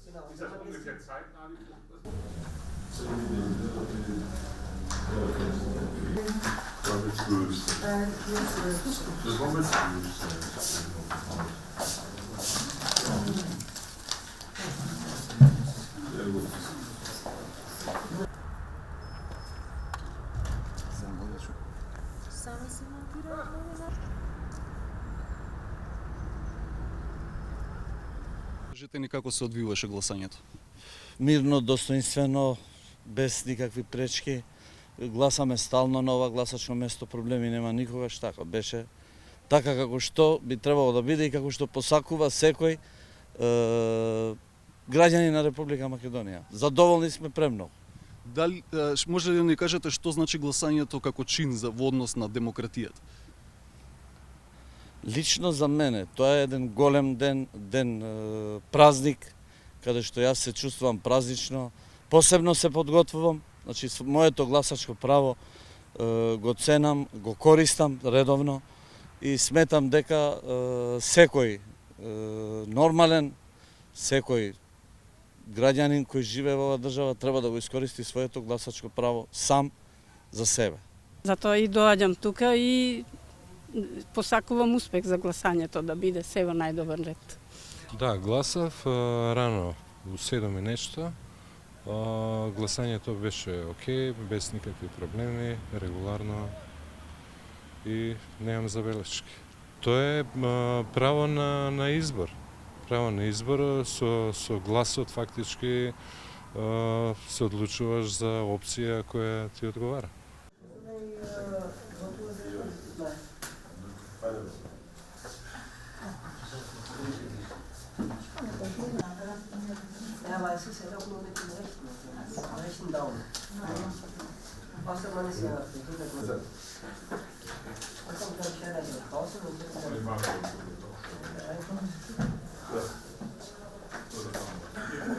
Ist das ungefähr zeitnah die Flucht? War mit 12. Das war mit 12. Sehr gut. Сами си монтираат новина. Кажете ни како се одвиваше гласањето? Мирно, достоинствено, без никакви пречки. Гласаме стално на ова гласачко место, проблеми нема никогаш, така беше. Така како што би требало да биде и како што посакува секој граѓани на Република Македонија. Задоволни сме премногу. Дали може ли да ни кажете што значи гласањето како чин во однос на демократијата? Лично за мене тоа е еден голем ден празник, каде што јас се чувствувам празнично, посебно се подготвувам, значи моето гласачко право го ценам, го користам редовно и сметам дека секој нормален, секој граѓанин кој живее во оваа држава треба да го искористи своето гласачко право сам за себе. Затоа и доаѓам тука и посакувам успех за гласањето, да биде се во најдобар ред. Да, гласав рано, у 7 и нешто. Гласањето беше окей, без никакви проблеми, регуларно и немам забелешки. Тоа е право на избор. Право на избор, со гласот фактички се одлучуваш за опција која ти одговара. Ja, aber es ist ja doch nur mit dem rechten Daumen. Außer man ist ja draußen und